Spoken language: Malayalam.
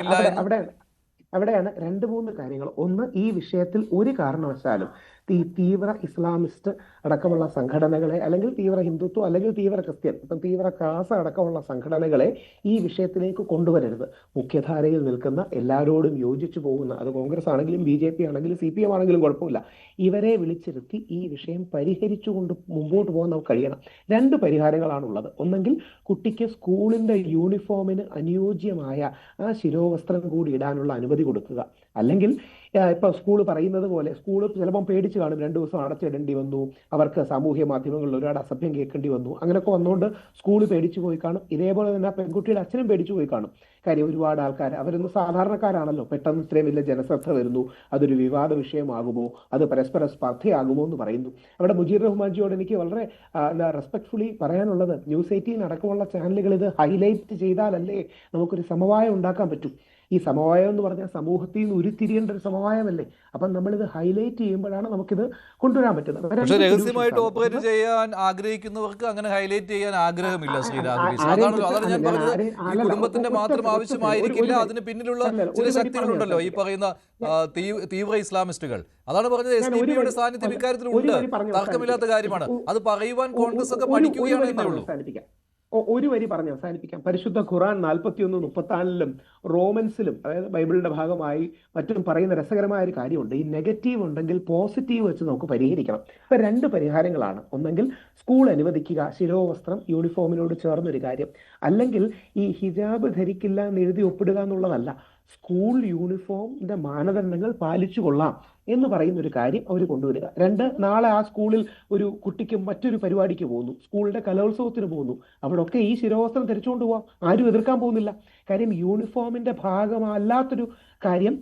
ഇല്ല അവിടെ എന്ന്. അവിടെ അവിടെയാണ് രണ്ട് മൂന്ന് കാര്യങ്ങൾ. ഒന്ന്, ഈ വിഷയത്തിൽ ഒരു കാരണവശാലും ഈ തീവ്ര ഇസ്ലാമിസ്റ്റ് അടക്കമുള്ള സംഘടനകളെ, അല്ലെങ്കിൽ തീവ്ര ഹിന്ദുത്വം, അല്ലെങ്കിൽ തീവ്ര ക്രിസ്ത്യൻ, ഇപ്പം തീവ്ര കാസ അടക്കമുള്ള സംഘടനകളെ ഈ വിഷയത്തിലേക്ക് കൊണ്ടുവരരുത്. മുഖ്യധാരയിൽ നിൽക്കുന്ന എല്ലാവരോടും യോജിച്ചു പോകുന്ന, അത് കോൺഗ്രസ് ആണെങ്കിലും BJP ആണെങ്കിലും CPM ആണെങ്കിലും കുഴപ്പമില്ല, ഇവരെ വിളിച്ചിരുത്തി ഈ വിഷയം പരിഹരിച്ചുകൊണ്ട് മുമ്പോട്ട് പോകാൻ നമുക്ക് കഴിയണം. രണ്ട് പരിഹാരങ്ങളാണുള്ളത്. ഒന്നെങ്കിൽ കുട്ടിക്ക് സ്കൂളിന്റെ യൂണിഫോമിന് അനുയോജ്യമായ ആ ശിരോവസ്ത്രം കൂടി ഇടാനുള്ള അനുമതി കൊടുക്കുക. അല്ലെങ്കിൽ ഇപ്പൊ സ്കൂൾ പറയുന്നത് പോലെ, സ്കൂൾ ചിലപ്പം പേടിച്ച് കാണും, 2 ദിവസം അടച്ചിടേണ്ടി വന്നു, അവർക്ക് സാമൂഹ്യ മാധ്യമങ്ങളിൽ ഒരുപാട് അസഭ്യം കേൾക്കേണ്ടി വന്നു, അങ്ങനെയൊക്കെ വന്നുകൊണ്ട് സ്കൂൾ പേടിച്ചു പോയി കാണും. ഇതേപോലെ തന്നെ ആ പെൺകുട്ടിയുടെ അച്ഛനും പേടിച്ചു പോയി കാണും. കാര്യം ഒരുപാട് ആൾക്കാർ, അവരൊന്നും സാധാരണക്കാരാണല്ലോ, പെട്ടെന്ന് ഇത്രയും വലിയ ജനശ്രദ്ധ വരുന്നു, അതൊരു വിവാദ വിഷയമാകുമോ, അത് പരസ്പര സ്പർദ്ധയാകുമോ എന്ന് പറയുന്നു. അവിടെ മുജീർ റഹ്മാൻജിയോട് എനിക്ക് വളരെ റെസ്പെക്ട്ഫുള്ളി പറയാനുള്ളത്, News 18 അടക്കമുള്ള ചാനലുകൾ ഇത് ഹൈലൈറ്റ് ചെയ്താലല്ലേ നമുക്കൊരു സമവായം ഉണ്ടാക്കാൻ പറ്റും. ഈ സമവായം എന്ന് പറഞ്ഞാൽ സമൂഹത്തിൽ നിന്ന് ഉരുത്തിരിയേണ്ട ഒരു സമവായമല്ലേ. അപ്പം നമ്മളിത് ഹൈലൈറ്റ് ചെയ്യുമ്പോഴാണ് നമുക്കിത് കൊണ്ടുവരാൻ പറ്റുന്നത്. പക്ഷെ രണ്ട് സൊല്യൂഷൻസ് രഹസ്യമായിട്ട് ആണ്. ഓപ്പറേറ്റ് ഒന്ന്, ചെയ്യാൻ ആഗ്രഹിക്കുന്നവർക്ക് അങ്ങനെ ഹൈലൈറ്റ് ചെയ്യാൻ ആഗ്രഹമില്ല ശ്രീ രാഘവേഷ്. ആരെയും അതാണല്ലോ, അതാണ് ഞാൻ ഞാൻ പറഞ്ഞത്. ആരെയും ഈ അല്ലല്ല, കുടുംബത്തിന്റെ ഒറ്റ മാത്രം ഒറ്റ സെക്കൻഡ്, ആവശ്യമായിരിക്കില്ല, ഒരു വരി, അതിന് പിന്നിലുള്ള അല്ലല്ല, ചില ഒരു വരി പറഞ്ഞ് ശക്തികളുണ്ടല്ലോ, ഈ അവസാനിപ്പിക്കാം. പറയുന്ന തീവ്ര ഇസ്ലാമിസ്റ്റുകൾ. അതാണ് പറഞ്ഞത്. ഞാൻ ഒരു SDP-യുടെ വരി സാന്നിധ്യം അല്ല ഒരു ഇക്കാര്യത്തിലുണ്ട്, വരി പറഞ്ഞ് തർക്കമില്ലാത്ത കാര്യമാണ്. അവസാനിപ്പിക്കാം. അത് പറയുവാൻ കോൺഗ്രസ് ഒക്കെ ഒരു പഠിക്കുകയാണ് വരി എന്നേ പറഞ്ഞ് ഉള്ളൂ. അവസാനിപ്പിക്കാം. ഒരു വരി പറഞ്ഞ് അവസാനിപ്പിക്കാം. പരിശുദ്ധ ഖുറാൻ 41:34 റോമൻസിലും, അതായത് ബൈബിളിന്റെ ഭാഗമായി മറ്റും പറയുന്ന രസകരമായ ഒരു കാര്യമുണ്ട്. ഈ നെഗറ്റീവ് ഉണ്ടെങ്കിൽ പോസിറ്റീവ് വെച്ച് നമുക്ക് പരിഹരിക്കണം. അപ്പൊ രണ്ട് പരിഹാരങ്ങളാണ്. ഒന്നെങ്കിൽ സ്കൂൾ അനുവദിക്കുക, ശിരോവസ്ത്രം യൂണിഫോമിനോട് ചേർന്നൊരു കാര്യം. അല്ലെങ്കിൽ ഈ ഹിജാബ് ധരിക്കില്ല എന്ന് എഴുതി ഒപ്പിടുക എന്നുള്ളതല്ല, സ്കൂൾ യൂണിഫോമിന്റെ മാനദണ്ഡങ്ങൾ പാലിച്ചു കൊള്ളാം എന്ന് പറയുന്ന ഒരു കാര്യം അവർ കൊണ്ടുവരിക. രണ്ട്, നാളെ ആ സ്കൂളിൽ ഒരു കുട്ടിക്ക് മറ്റൊരു പരിപാടിക്ക് പോകുന്നു, സ്കൂളിന്റെ കലോത്സവത്തിന് പോകുന്നു, അവിടെ ഒക്കെ ഈ ശിരോവസ്ത്രം ധരിച്ചുകൊണ്ട് പോവാം, ആരും എതിർക്കാൻ പോകുന്നില്ല. കാര്യം യൂണിഫോമിന്റെ ഭാഗമല്ലാത്തൊരു കാര്യം